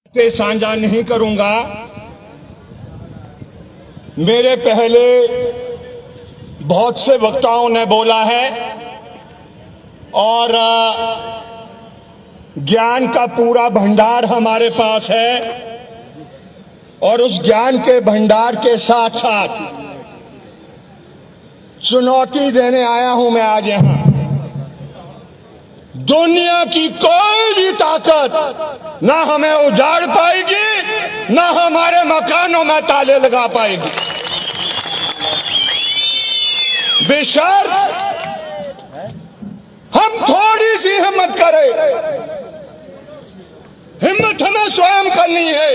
से साझा नहीं करूंगा। मेरे पहले बहुत से वक्ताओं ने बोला है और ज्ञान का पूरा भंडार हमारे पास है और उस ज्ञान के भंडार के साथ साथ चुनौती देने आया हूं मैं आज यहां। दुनिया की कोई भी ताकत ना हमें उजाड़ पाएगी, ना हमारे मकानों में ताले लगा पाएगी। बेशर्त हम थोड़ी सी हिम्मत करें। हिम्मत हमें स्वयं करनी है।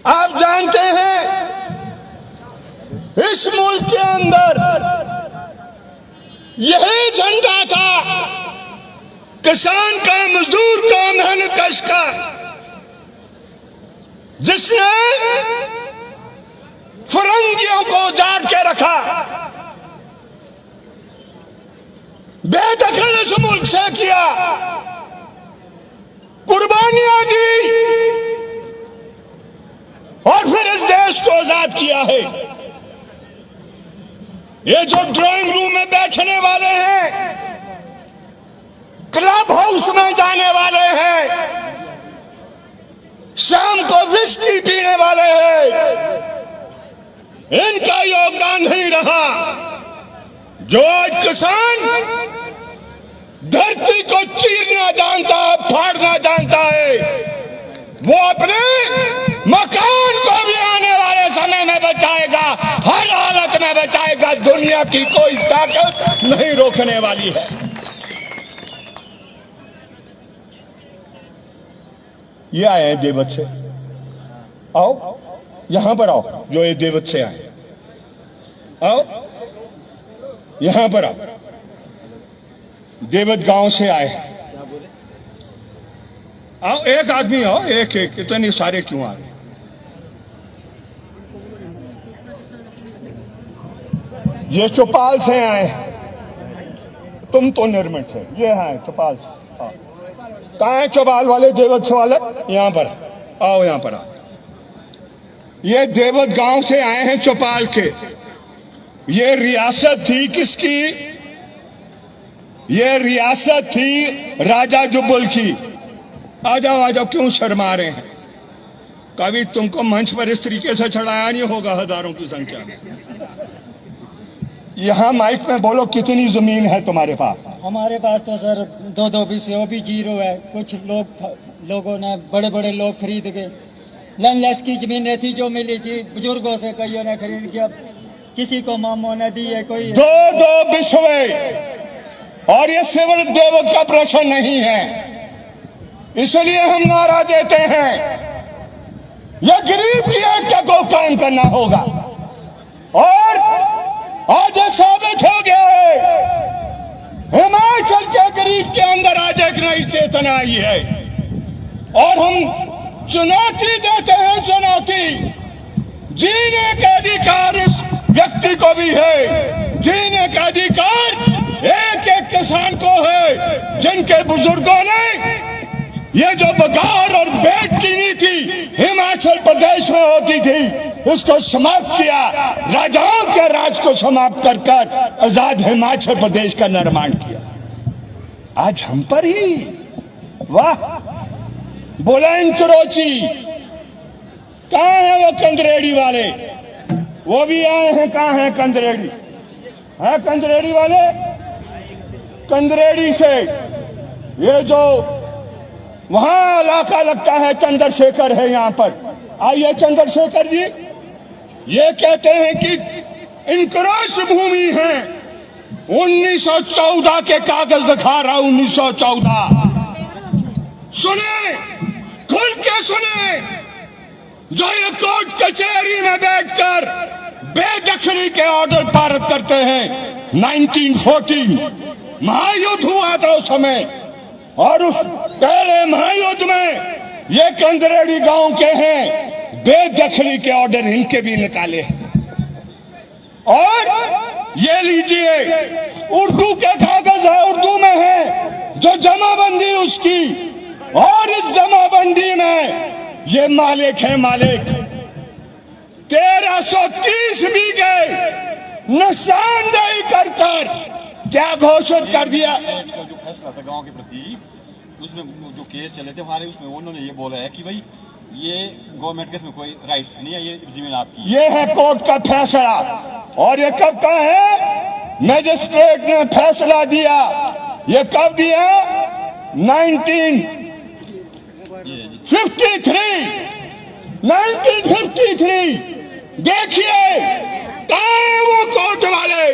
आप जानते हैं इस मुल्क के अंदर यही झंडा था किसान का, मजदूर का, मेहनतकश का, जिसने फिरंगियों को उजाड़ के रखा, बेदखल इस मुल्क से किया, कुर्बानियां दी और फिर इस देश को आजाद किया है। ये जो ड्राइंग रूम में बैठने वाले हैं, क्लब हाउस में जाने वाले हैं, शाम को विस्की पीने वाले हैं, इनका योगदान नहीं रहा। जो आज किसान धरती को चीरना जानता है, फाड़ना जानता है, वो अपने मकान को भी आने वाले समय में बचाएगा, हर हालत में बचाएगा। दुनिया की कोई ताकत नहीं रोकने वाली है। ये आए हैं देवत से, आओ यहां पर आओ। जो ये देवत से आए, आओ यहां पर आओ। देवत गांव से आए, आओ। एक आदमी आओ, एक एक, इतने सारे क्यों आ रहे? ये चौपाल से आए, तुम तो निर्मित से, ये हैं चौपाल से। कहाँ है चौपाल वाले, देवत से वाले? यहां पर आओ, यहां पर आओ। ये देवत गांव से आए हैं, चौपाल के। ये रियासत थी किसकी? ये रियासत थी राजा जुब्बुल की। आ जाओ आ जाओ, क्यों शर्मा रहे हैं? कभी तुमको मंच पर इस तरीके से चढ़ाया नहीं होगा हजारों की संख्या में। यहाँ माइक में बोलो, कितनी जमीन है तुम्हारे पास? हमारे पास तो सर दो बीसे, वो भी जीरो है। कुछ लोगों ने, बड़े बड़े लोग खरीद के, लैंडलेस की जमीनें थी जो मिली थी बुजुर्गों से, कईयों ने खरीद के, अब किसी को मामों ने दी है। कोई दो बिस्वे, और ये सिविल देवत का प्रश्न नहीं है, इसलिए हम नारा देते हैं, यह गरीब की एकता को कायम करना होगा। और आज साबित हो गया है, हिमाचल के गरीब के अंदर आज एक नई चेतना आई है और हम चुनौती देते हैं। चुनौती, जीने का अधिकार इस व्यक्ति को भी है, जीने का अधिकार एक एक किसान को है, जिनके बुजुर्गों ने ये जो बगार और बेट की नीति हिमाचल प्रदेश में होती थी, उसको समाप्त किया। राजाओं के राज को समाप्त कर आजाद हिमाचल प्रदेश का निर्माण किया। आज हम पर ही, वाह। बोला इंकरोची, कहाँ है वो कंदरेड़ी वाले? वो भी आए हैं। कहाँ है कंदरेड़ी? है कंदरेड़ी वाले? कंदरेड़ी से ये जो वहां इलाका लगता है, चंद्रशेखर है यहाँ पर। आइए चंद्रशेखर जी, ये कहते हैं कि इंक्रोच भूमि है। 1914 के कागज दिखा रहा, 1914। सुने, खुल के सुने, जो ये कोर्ट कचहरी में बैठकर बेदखली के ऑर्डर पारित करते हैं। 1914 महायुद्ध हुआ था उस समय, और उस पहले महायुद्ध में ये कंदरेड़ी गांव के हैं, बेदखली के ऑर्डर इनके भी निकाले हैं। और ये लीजिए, उर्दू के कागज है, उर्दू में है, जो जमाबंदी उसकी, और इस जमाबंदी में ये मालिक है मालिक। 1330 बीघे निशानदेही कर क्या घोषित कर दिया। का जो फैसला था गांव के प्रति, उसमें जो केस चले थे हमारे, उसमें उन्होंने ये बोला है कि भाई ये गवर्नमेंट के इसमें कोई राइट्स नहीं है, ये जमीन आपकी। ये है कोर्ट का फैसला। और ये कब का है? मजिस्ट्रेट ने फैसला दिया। ये कब दिया? 1953। देखिए वो कोर्ट वाले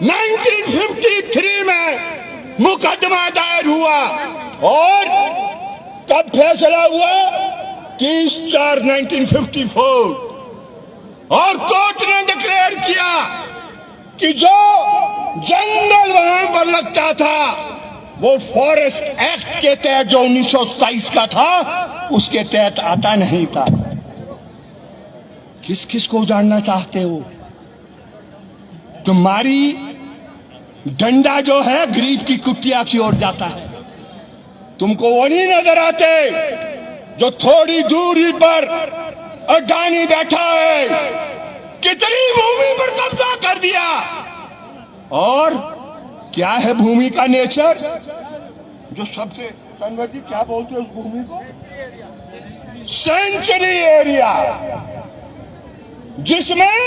1953 में मुकदमा दायर हुआ और कब फैसला हुआ? 30/4/1954। और कोर्ट ने डिक्लेयर किया कि जो जंगल वहां पर लगता था वो फॉरेस्ट एक्ट के तहत जो 1927 का था उसके तहत आता नहीं था। किस किस को जानना चाहते हो? तुम्हारी डंडा जो है गरीब की कुटिया की ओर जाता है। तुमको वो नहीं नजर आते जो थोड़ी दूरी पर अडानी बैठा है, कितनी भूमि पर कब्जा कर दिया। और क्या है भूमि का नेचर? जो सबसे तनवर जी क्या बोलते हैं उस भूमि को? सेंचुरी एरिया, जिसमें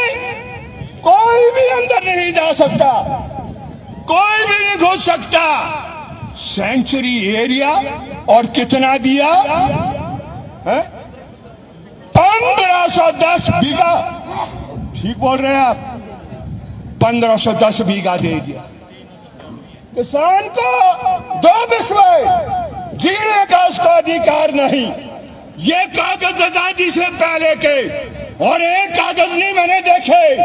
कोई भी अंदर नहीं जा सकता, कोई भी नहीं घुस सकता। Sanctuary area. और कितना दिया है? 1510 बीघा। ठीक बोल रहे हैं आप। 1510 बीघा दे दिया किसान को। 2 बिस्वे जीने का उसको अधिकार नहीं। ये कागज आजादी से पहले के और एक कागज नहीं मैंने देखे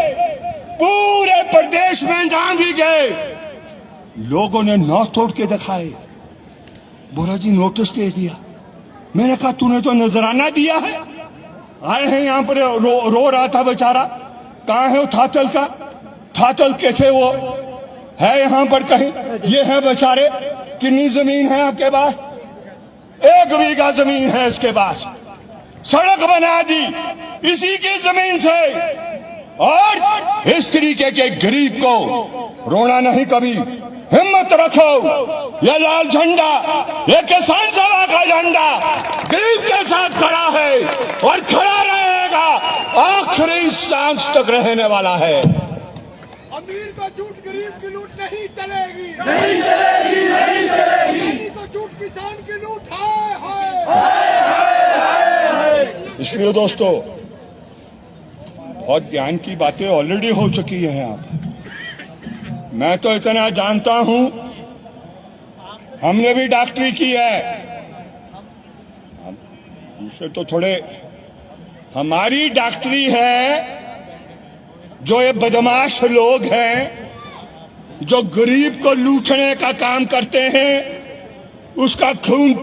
पूरे प्रदेश में जहां भी गए लोगों ने नौ तोड़ के दिखाए। बोला जी नोटिस दे दिया। मैंने कहा तूने तो नजराना दिया है। आए हैं यहाँ पर रो रहा था बेचारा। कहाँ है वो थाचल का? थाचल कैसे वो है यहाँ पर कहीं? ये है बेचारे। कितनी जमीन है आपके पास? 1 बीघा जमीन है इसके पास। सड़क बना दी इसी की जमीन से। और इस तरीके के गरीब को रोना नहीं कभी। हिम्मत रखो। ये लाल झंडा, ये किसान सभा का झंडा गरीब के साथ खड़ा है और खड़ा रहेगा। आखिरी सांस तक रहने वाला है। अमीर को झूठ, गरीब की लूट नहीं चलेगी। नहीं चलेगी, नहीं चलेगी। गरीब को झूठ, किसान की लूट है। इसलिए दोस्तों बहुत ज्ञान की बातें ऑलरेडी हो चुकी है यहाँ पर। मैं तो इतना जानता हूं, हमने भी डॉक्टरी की है। दूसरे तो थोड़े, हमारी डॉक्टरी है जो ये बदमाश लोग हैं जो गरीब को लूटने का काम करते हैं, उसका खून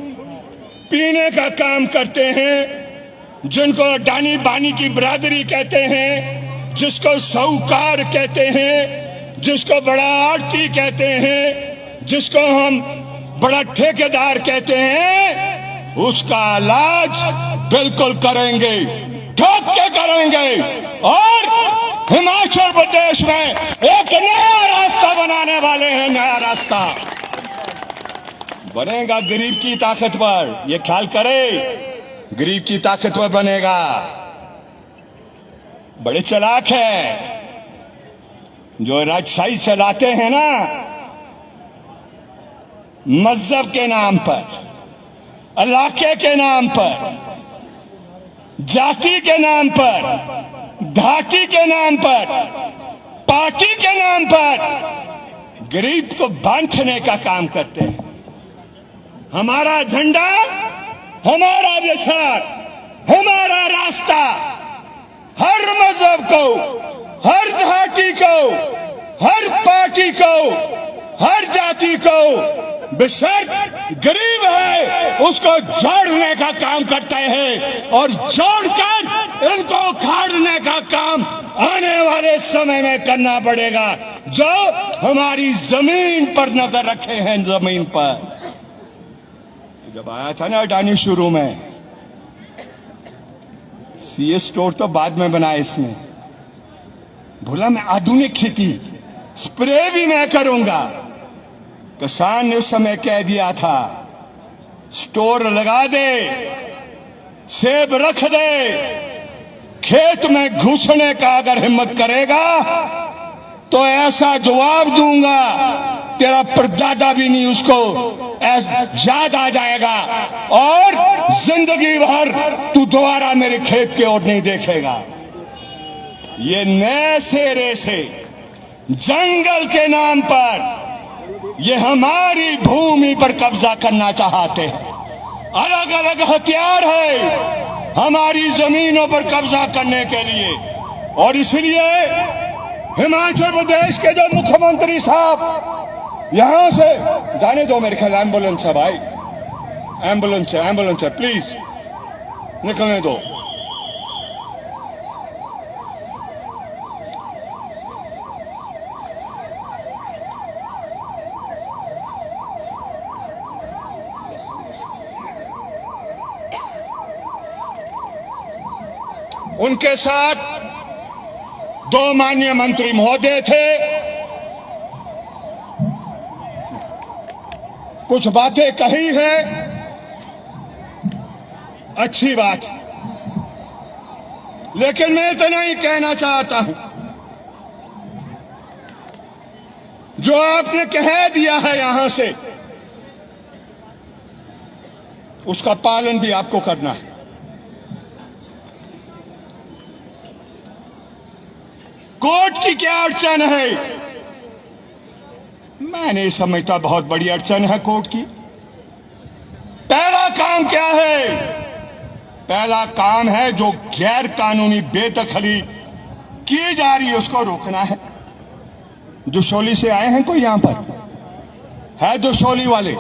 पीने का काम करते हैं, जिनको अडानी बानी की बिरादरी कहते हैं, जिसको साहूकार कहते हैं, जिसको बड़ा आड़ती कहते हैं, जिसको हम बड़ा ठेकेदार कहते हैं, उसका इलाज बिल्कुल करेंगे, ठोक के करेंगे। और हिमाचल प्रदेश में एक नया रास्ता बनाने वाले हैं। नया रास्ता बनेगा गरीब की ताकत पर। ये ख्याल करे, गरीब की ताकत पर बनेगा। बड़े चालाक है जो राजशाही चलाते हैं ना, मजहब के नाम पर, इलाके के नाम पर, जाति के नाम पर, धाटी के नाम पर, पार्टी के नाम पर गरीब को बांधने का काम करते हैं। हमारा झंडा, हमारा विचार, हमारा रास्ता हर मजहब को, हर घाटी को, हर पार्टी को, हर जाति को बेशर्त गरीब है उसको जोड़ने का काम करते हैं। और जोड़कर इनको उखाड़ने का काम आने वाले समय में करना पड़ेगा। जो हमारी जमीन पर नजर रखे हैं, जमीन पर। जब आया था ना अडानी शुरू में, सीए स्टोर तो बाद में बनाया इसने। बोला मैं आधुनिक खेती स्प्रे भी मैं करूंगा। किसान ने उस समय कह दिया था स्टोर लगा दे, सेब रख दे, खेत में घुसने का अगर हिम्मत करेगा तो ऐसा जवाब दूंगा तेरा परदादा भी नहीं उसको याद आ जाएगा और जिंदगी भर तू दोबारा मेरे खेत की ओर नहीं देखेगा। ये नए सिरे से जंगल के नाम पर ये हमारी भूमि पर कब्जा करना चाहते हैं। अलग अलग हथियार है हमारी जमीनों पर कब्जा करने के लिए। और इसलिए हिमाचल प्रदेश के जो मुख्यमंत्री साहब यहां से जाने दो, मेरे ख्याल एम्बुलेंस है भाई, एम्बुलेंस है, प्लीज निकलने दो। उनके साथ दो माननीय मंत्री महोदय थे। कुछ बातें कही हैं, अच्छी बात, लेकिन मैं इतना ही कहना चाहता हूं जो आपने कह दिया है यहां से उसका पालन भी आपको करना है। कोर्ट की क्या अड़चन है? मैं नहीं समझता बहुत बड़ी अड़चन है कोर्ट की। पहला काम क्या है? पहला काम है जो गैर कानूनी बेदखली की जा रही है उसको रोकना है। दुशोली से आए हैं कोई यहां पर है? दुशोली वाले,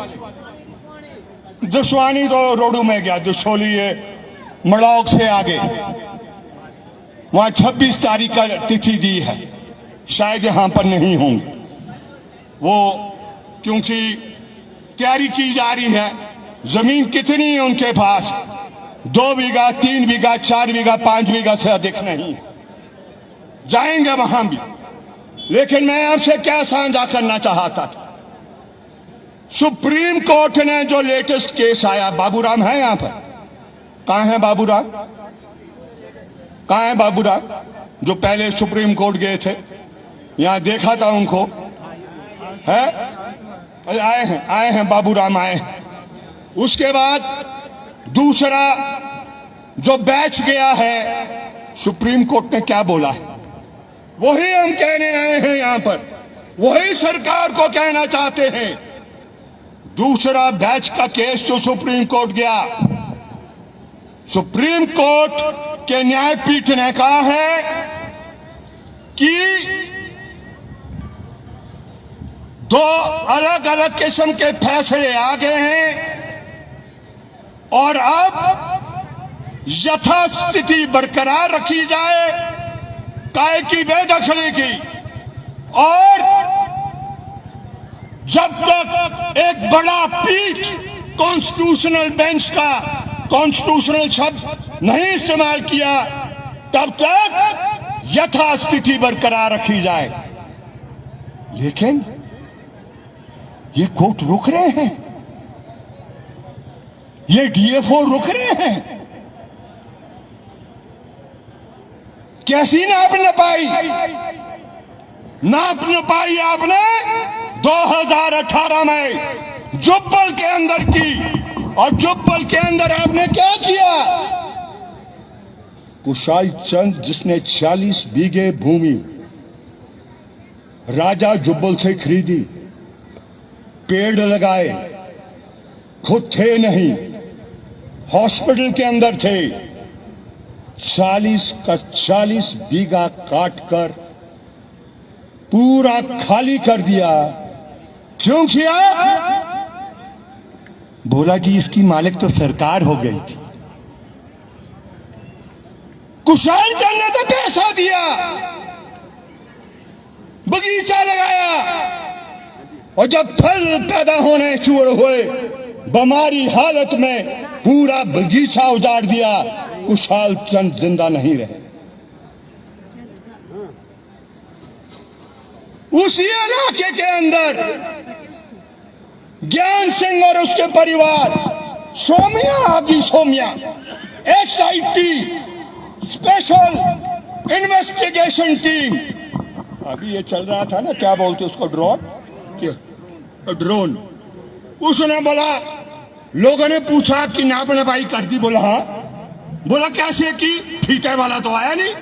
दुश्वानी तो रोडू में गया, दुशोली है मड़ौक से आगे, वहां 26 तारीख का तिथि दी है, शायद यहां पर नहीं होंगे वो, क्योंकि तैयारी की जा रही है। जमीन कितनी है उनके पास? 2 बीघा, 3 बीघा, 4 बीघा, 5 बीघा से अधिक नहीं। जाएंगे वहां भी। लेकिन मैं आपसे क्या साझा करना चाहता था, सुप्रीम कोर्ट ने जो लेटेस्ट केस आया, बाबूराम है यहां पर? कहां है बाबूराम? कहां है बाबूराम जो पहले सुप्रीम कोर्ट गए थे? यहां देखा था उनको, है? आए हैं बाबूराम आए हैं। उसके बाद दूसरा जो बैच गया है, सुप्रीम कोर्ट ने क्या बोला है वही हम कहने आए हैं यहां पर, वही सरकार को कहना चाहते हैं। दूसरा बैच का केस जो सुप्रीम कोर्ट गया, सुप्रीम कोर्ट के न्यायपीठ ने कहा है कि 2 अलग अलग किस्म के फैसले आ गए हैं और अब यथास्थिति बरकरार रखी जाए काय की बेदखली की। और जब तक एक बड़ा पीठ कॉन्स्टिट्यूशनल बेंच का कॉन्स्टिट्यूशनल शब्द नहीं इस्तेमाल किया तब तक यथास्थिति बरकरार रखी जाए। लेकिन ये कोर्ट रुक रहे हैं, ये डीएफओ रुक रहे हैं। कैसी नाप न पाई? नाप न पाई आपने 2018 में जुब्बल के अंदर की। और जुब्बल के अंदर आपने क्या किया? कुशाल चंद जिसने 40 बीघे भूमि राजा जुब्बल से खरीदी, पेड़ लगाए, खुद थे नहीं, हॉस्पिटल के अंदर थे, 40 का 40 बीघा काटकर पूरा खाली कर दिया। क्यों किया? बोला कि इसकी मालिक तो सरकार हो गई थी। कुशाल चंद ने तो पैसा दिया, बगीचा लगाया, और जब फल पैदा होने शुरू हुए बीमारी हालत में पूरा बगीचा उजाड़ दिया, कुशाल चंद जिंदा नहीं रहे। उसी इलाके के अंदर ज्ञान सिंह और उसके परिवार, सोमिया आदि सोमिया, SIT स्पेशल इन्वेस्टिगेशन टीम, अभी ये चल रहा था ना, क्या बोलते उसको, ड्रोन। उसने बोला, लोगों ने पूछा कि नापने भाई कर दी, बोला हाँ। बोला कैसे की, फीते वाला तो आया नहीं।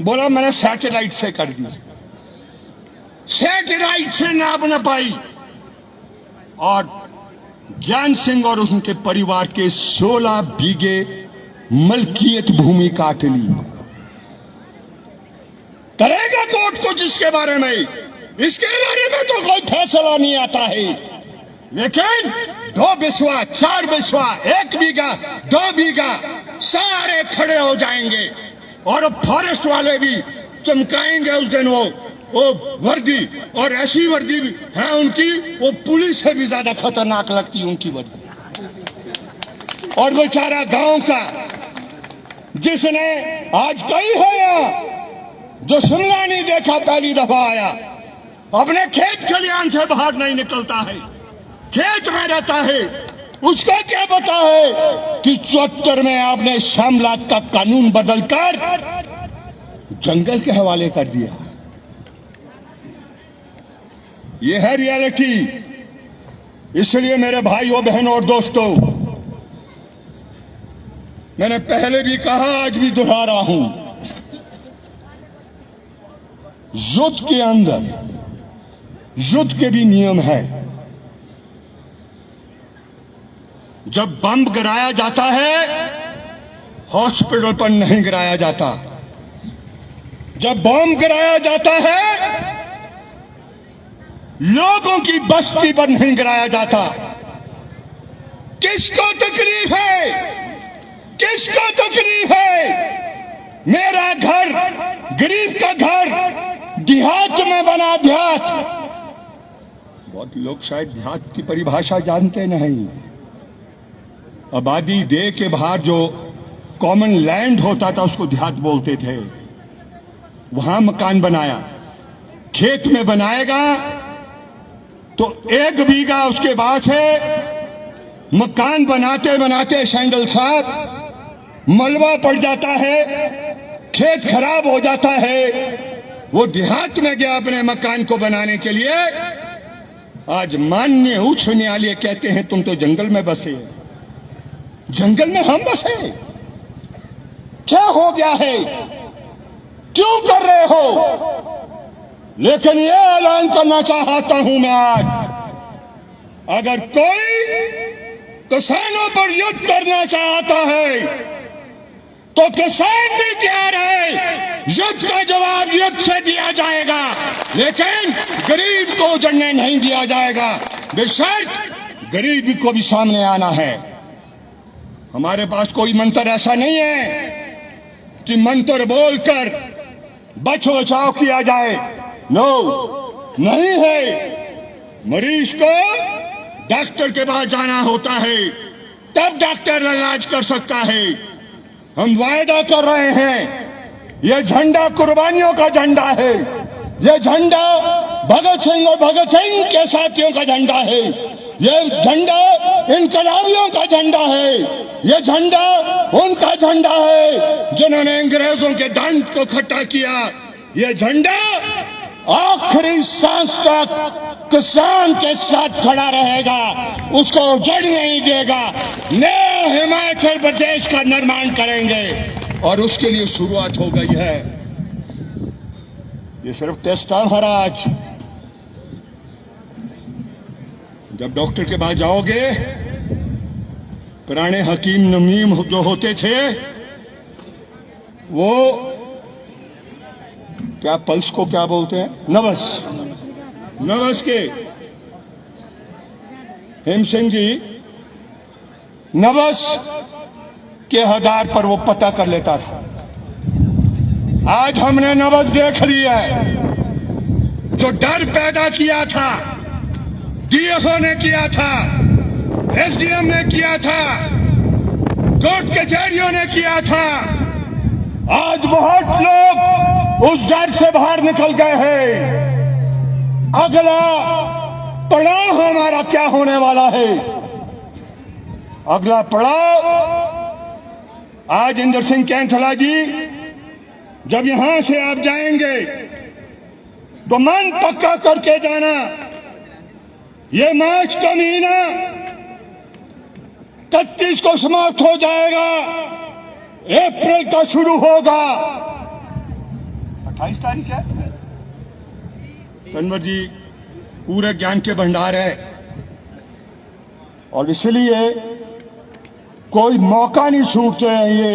बोला मैंने सैटेलाइट से कर दी, सैटेलाइट से नाप न पाई, और ज्ञान सिंह और उनके परिवार के 16 बीघे मलकियत भूमि काट ली। करेगा कोर्ट कुछ इसके बारे में? इसके बारे में तो कोई फैसला नहीं आता है, लेकिन 2 बिस्वा, 4 बिस्वा, 1 बीघा, 2 बीघा सारे खड़े हो जाएंगे, और फॉरेस्ट वाले भी चमकाएंगे उस दिन वो वर्दी, और ऐसी वर्दी भी है उनकी, वो पुलिस से भी ज्यादा खतरनाक लगती है उनकी वर्दी। और बेचारा गांव का, जिसने आज कई है यहाँ, जो शिमला नहीं देखा, पहली दफा आया, अपने खेत खलियान से बाहर नहीं निकलता है, खेत में रहता है, उसका क्या पता है कि 74 में आपने शिमला का कानून बदलकर जंगल के हवाले कर दिया। ये है रियलिटी। इसलिए मेरे भाइयों बहनों और दोस्तों, मैंने पहले भी कहा, आज भी दोहरा रहा हूं, युद्ध के अंदर युद्ध के भी नियम है। जब बम गिराया जाता है, हॉस्पिटल पर नहीं गिराया जाता। जब बम गिराया जाता है, लोगों की बस्ती पर नहीं गिराया जाता। किसको तकलीफ है? किसको तकलीफ है? मेरा घर, गरीब का घर, देहात में बना, देहात। बहुत लोग शायद देहात की परिभाषा जानते नहीं। आबादी दे के बाहर जो कॉमन लैंड होता था उसको देहात बोलते थे। वहां मकान बनाया, खेत में बनाएगा तो 1 बीघा उसके पास है। मकान बनाते बनाते सैंडल साहब मलबा पड़ जाता है, खेत खराब हो जाता है। वो देहात में गया अपने मकान को बनाने के लिए। आज माननीय उच्च न्यायालय कहते हैं तुम तो जंगल में बसे। जंगल में हम बसे? क्या हो गया है? क्यों कर रहे हो? लेकिन ये ऐलान करना चाहता हूं मैं आज, अगर कोई किसानों पर युद्ध करना चाहता है तो किसान भी तैयार है। युद्ध का जवाब युद्ध से दिया जाएगा, लेकिन गरीब को उजड़ने नहीं दिया जाएगा। बेशर्त गरीबी को भी सामने आना है। हमारे पास कोई मंत्र ऐसा नहीं है कि मंत्र बोलकर बचो बचाव किया जाए। नो, नहीं है। मरीज को डॉक्टर के पास जाना होता है, तब डॉक्टर इलाज कर सकता है। हम वायदा कर रहे हैं, यह झंडा कुर्बानियों का झंडा है। यह झंडा भगत सिंह और भगत सिंह के साथियों का झंडा है। यह झंडा इनकलाबियों का झंडा है। यह झंडा उनका झंडा है जिन्होंने अंग्रेजों के दंड को खट्टा किया। यह झंडा आखिरी सांस तक किसान के साथ खड़ा रहेगा, उसको उजड़ नहीं देगा। नए हिमाचल प्रदेश का निर्माण करेंगे और उसके लिए शुरुआत हो गई है। ये सिर्फ टेस्ट था महाराज। जब डॉक्टर के पास जाओगे, पुराने हकीम नमीम जो होते थे, वो क्या पल्स को क्या बोलते हैं, नवस, नवस के हेम सिंह जी नवस के आधार पर वो पता कर लेता था। आज हमने नवस देख लिया है। जो डर पैदा किया था, डीएफओ ने किया था, एसडीएम ने किया था, कोर्ट कचहरियों ने किया था। आज बहुत लोग उस डर से बाहर निकल गए हैं। अगला पड़ाव हमारा क्या होने वाला है? अगला पड़ाव, आज इंदर सिंह कैंथला जी जब यहां से आप जाएंगे तो मन पक्का करके जाना, ये मार्च का महीना 31 को समाप्त हो जाएगा, अप्रैल का शुरू होगा। 28 तारीख है। तनवर जी पूरे ज्ञान के भंडार है और इसलिए कोई मौका नहीं छूटते हैं ये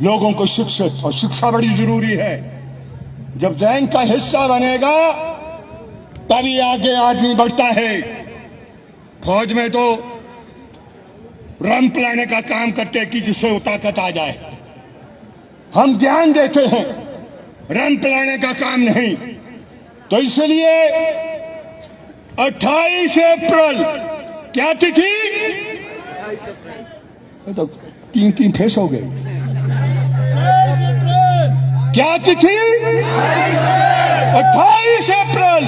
लोगों को शिक्षित, और शिक्षा बड़ी जरूरी है। जब जैन का हिस्सा बनेगा तभी आगे आदमी बढ़ता है। फौज में तो रैंप लाने का काम करते कि जिससे वो ताकत आ जाए। हम ज्ञान देते हैं, रैंप लाने का काम नहीं। तो इसलिए 28 अप्रैल क्या तिथि? तो 3 फेस हो गए। क्या तिथि? 28 अप्रैल।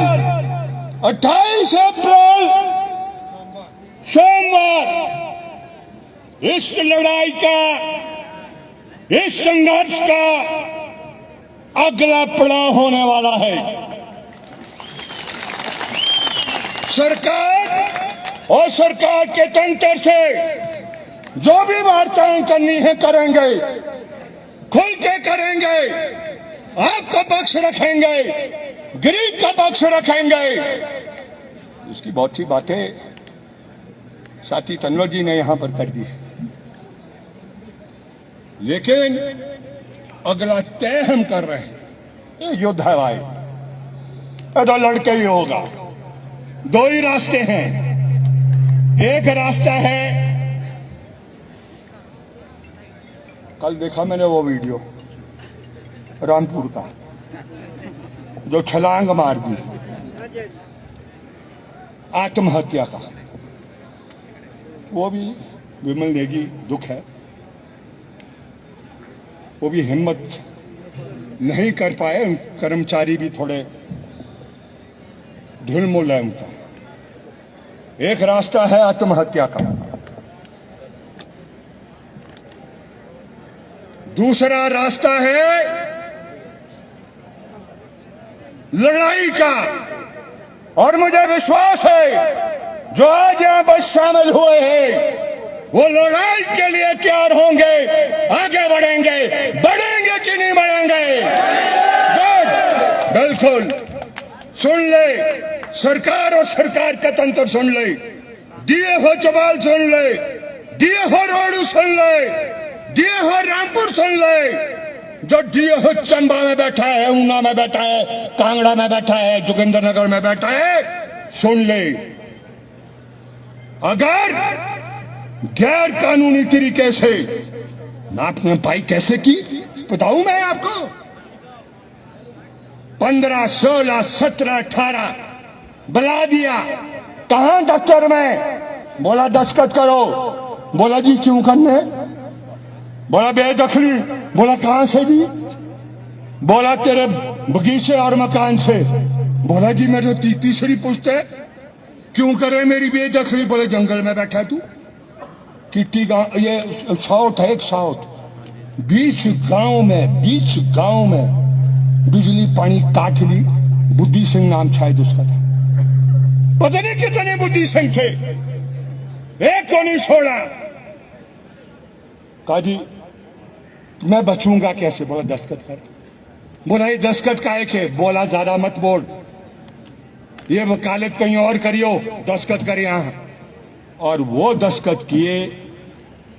28 अप्रैल सोमवार इस लड़ाई का, इस संघर्ष का अगला पड़ाव होने वाला है। सरकार और सरकार के तंत्र से जो भी वार्ताएं करनी है करेंगे, खुल के करेंगे, आपका पक्ष रखेंगे, गरीब का पक्ष रखेंगे। इसकी बहुत सी बातें साथी तनवर जी ने यहां पर कर दी, लेकिन अगला तय हम कर रहे हैं। ये युद्ध है भाई, तो लड़के ही होगा। 2 ही रास्ते हैं। एक रास्ता है, कल देखा मैंने वो वीडियो रामपुर का, जो छलांग मार दी आत्महत्या का। वो भी विमल नेगी, दुख है, वो भी हिम्मत नहीं कर पाए। कर्मचारी भी थोड़े ढिलमुल है उनका। एक रास्ता है आत्महत्या का, दूसरा रास्ता है लड़ाई का। और मुझे विश्वास है जो आज यहां पर शामिल हुए हैं वो लड़ाई के लिए तैयार होंगे, आगे बढ़ेंगे। बढ़ेंगे कि नहीं बढ़ेंगे? बिल्कुल। सुन ले, सरकार और सरकार का तंत्र सुन ले, दिए हो चौबाल सुन ले, दिए हो रोडू सुन ले, दिए हो रामपुर सुन ले, जो दिए हो चंबा में बैठा है, ऊना में बैठा है, कांगड़ा में बैठा है, जोगिंद्रनगर में बैठा है, सुन ले। अगर गैर कानूनी तरीके से नापने पाई कैसे की बताऊं मैं आपको। 15, 16, 17, 18 बुला दिया। कहां दफ्तर में? बोला दस्तखत करो। बोला जी क्यों करने? बोला बेदखली। बोला कहां से जी? बोला तेरे बगीचे और मकान से। बोला जी मेरे तीसरी पुश्त है, क्यों करे मेरी बेदखली? बोले जंगल में बैठा तू। किट्टी गांव, ये साउथ है, एक साउथ बीच गांव में बिजली पानी काट ली। बुद्धि सिंह नाम शायद उसका था, पता नहीं कितने बुद्धि सिंह थे, एक को नहीं छोड़ा। कहा जी मैं बचूंगा कैसे? बोला दस्तखत कर। बोला ये दस्तखत काहे के? बोला ज्यादा मत बोल, ये वकालत कहीं और करियो, दस्तखत कर यहां। और वो दस्तखत किए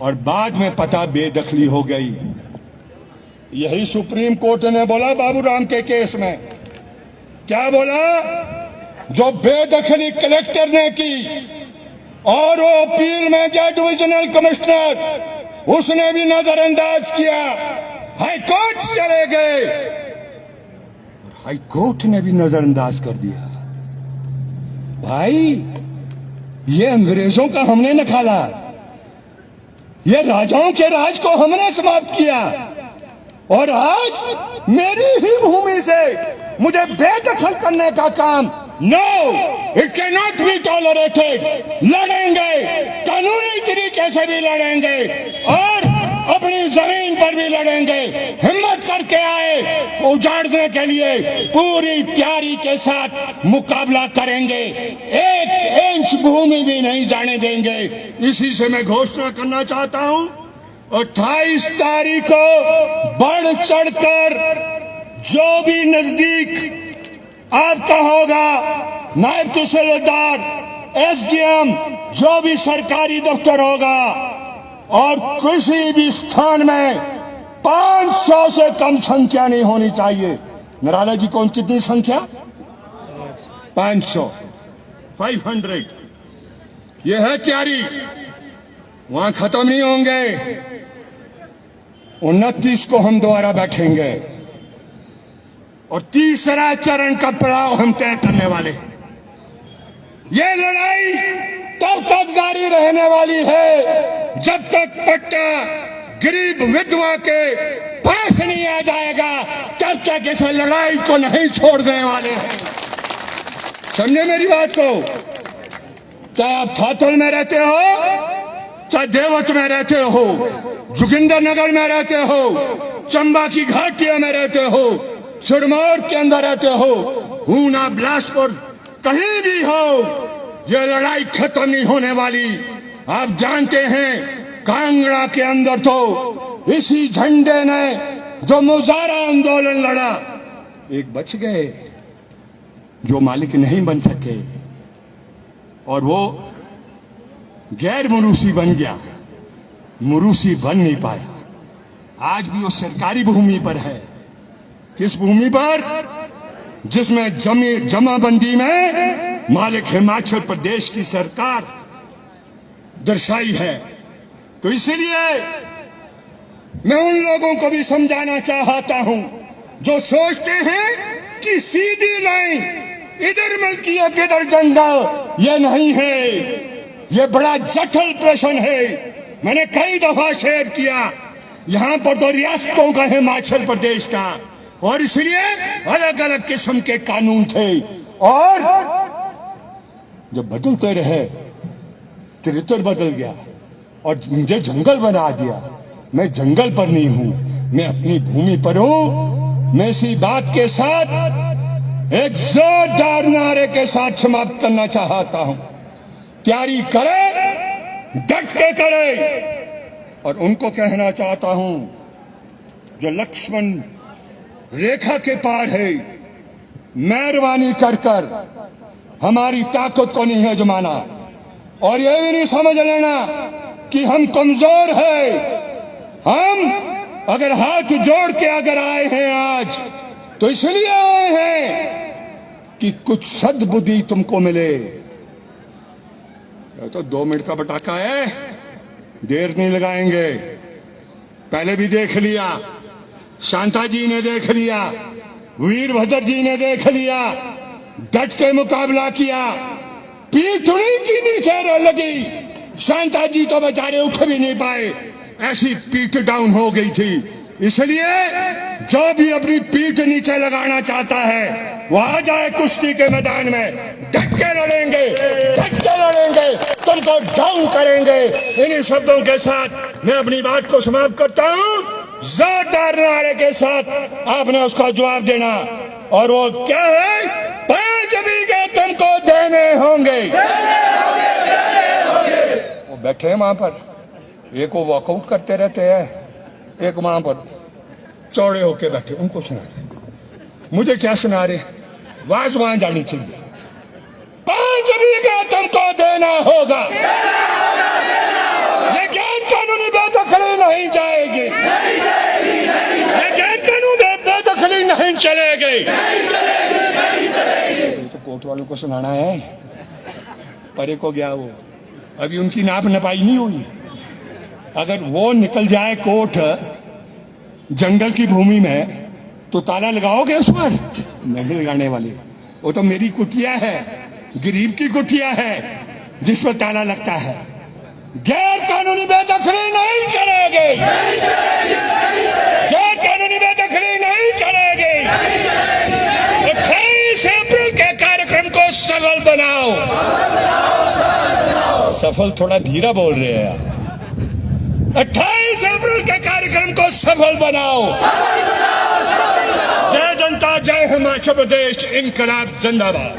और बाद में पता बेदखली हो गई। यही सुप्रीम कोर्ट ने बोला बाबूराम के केस में। क्या बोला? जो बेदखली कलेक्टर ने की और वो अपील में गया डिविजनल कमिश्नर, उसने भी नजरअंदाज किया, हाई कोर्ट चले गए, हाई कोर्ट ने भी नजरअंदाज कर दिया। भाई ये अंग्रेजों का हमने निकाला, ये राजाओं के राज को हमने समाप्त किया और आज मेरी ही भूमि से मुझे बेदखल करने का काम, no, it can not be tolerated. लड़ेंगे, कानूनी तरीके से भी लड़ेंगे और अपनी जमीन पर भी लड़ेंगे। हिम्मत करके आए, उजाड़ने के लिए पूरी तैयारी के साथ मुकाबला करेंगे, 1 इंच भूमि भी नहीं जाने देंगे। इसी से मैं घोषणा करना चाहता हूं, 28 तारीख को बढ़ चढ़कर जो भी नजदीक आपका होगा, नायब तहसीलदार, SDM, जो भी सरकारी दफ्तर होगा और किसी भी स्थान में 500 से कम संख्या नहीं होनी चाहिए। नराला जी कौन कितनी संख्या? 500, 500। यह है तैयारी, वहां खत्म नहीं होंगे। 29 को हम दोबारा बैठेंगे और तीसरा चरण का पड़ाव हम तय करने वाले हैं। ये लड़ाई तब तक जारी रहने वाली है जब तक पट्टा गरीब विधवा के पास नहीं आ जाएगा, तब तक इस लड़ाई को नहीं छोड़ देने वाले हैं। समझे मेरी बात को? चाहे आप थातल में रहते हो, चाहे देवत में रहते हो, जोगिंदर नगर में रहते हो, चंबा की घाटियों में रहते हो, सिरमौर के अंदर रहते हो, ऊना, बिलासपुर, कहीं भी हो, यह लड़ाई खत्म नहीं होने वाली। आप जानते हैं कांगड़ा के अंदर तो इसी झंडे ने जो मुजाहरा आंदोलन लड़ा, एक बच गए जो मालिक नहीं बन सके और वो गैर मुरूसी बन गया, मुरूसी बन नहीं पाया। आज भी वो सरकारी भूमि पर है। किस भूमि पर? जिसमें जमाबंदी में मालिक हिमाचल प्रदेश की सरकार दर्शाई है। तो इसलिए मैं उन लोगों को भी समझाना चाहता हूं जो सोचते हैं कि सीधी लाइन इधर मलकियत इधर जंगल, ये नहीं है, ये बड़ा जटिल प्रश्न है। मैंने कई दफा शेयर किया, यहां पर तो रियासतों का हिमाचल प्रदेश का, और इसलिए अलग अलग किस्म के कानून थे और जब बदलते रहे चरित्र बदल गया और मुझे जंगल बना दिया। मैं जंगल पर नहीं हूं, मैं अपनी भूमि पर हूं। मैं इसी बात के साथ एक जोरदार नारे के साथ समाप्त करना चाहता हूं। तैयारी करे, डट के करे। और उनको कहना चाहता हूं जो लक्ष्मण रेखा के पार है, मेहरबानी कर कर हमारी ताकत को नहीं है जमाना और ये भी नहीं समझ लेना कि हम कमजोर हैं। हम अगर हाथ जोड़ के अगर आए हैं आज तो इसलिए आए हैं कि कुछ सद्बुद्धि तुमको मिले। तो 2 मिनट का पटाखा है, देर नहीं लगाएंगे। पहले भी देख लिया, शांता जी ने देख लिया, वीरभद्र जी ने देख लिया, डट के मुकाबला किया, पीठ उन्हीं की नीचे लगी। शांता जी तो बेचारे उठ भी नहीं पाए, ऐसी पीठ डाउन हो गई थी। इसलिए जो भी अपनी पीठ नीचे लगाना चाहता है वो आ जाए कुश्ती के मैदान में, डट के लड़ेंगे, डट के लड़ेंगे, तुमको डाउन करेंगे। इन्हीं शब्दों के साथ मैं अपनी बात को समाप्त करता हूं। जोरदार नारे के साथ आपने उसका जवाब देना और वो क्या है? 5 बीघे तुमको देने होंगे। वो बैठे हैं वहां पर, एक वो वॉकआउट करते रहते हैं, एक वहां पर चौड़े होके बैठे, उनको सुना रहे। मुझे क्या सुना रहे? आवाज वहां जानी चाहिए। 5 बीघे तुमको देना होगा। ये गैर कानूनी बेदखली नहीं जाएगी, ये गैर कानूनी बेदखली नहीं चलेगी। तो कोर्ट वालों को सुनाना है, परे को गया वो, अभी उनकी नाप नपाई नहीं हुई। अगर वो निकल जाए कोर्ट जंगल की भूमि में तो ताला लगाओगे उस पर? नहीं लगाने वाले। वो तो मेरी कुटिया है, गरीब की कुटिया है जिस पर ताला लगता है। गैर कानूनी बेदखली नहीं चलेगी, गैर कानूनी बेदखली नहीं चलेगी। 28 अप्रैल के कार्यक्रम को सफल बनाओ। सफल थोड़ा धीरा बोल रहे हैं आप। 28 अप्रैल के कार्यक्रम को सफल बनाओ। जय जनता, जय हिमाचल प्रदेश, इनकलाब जिंदाबाद।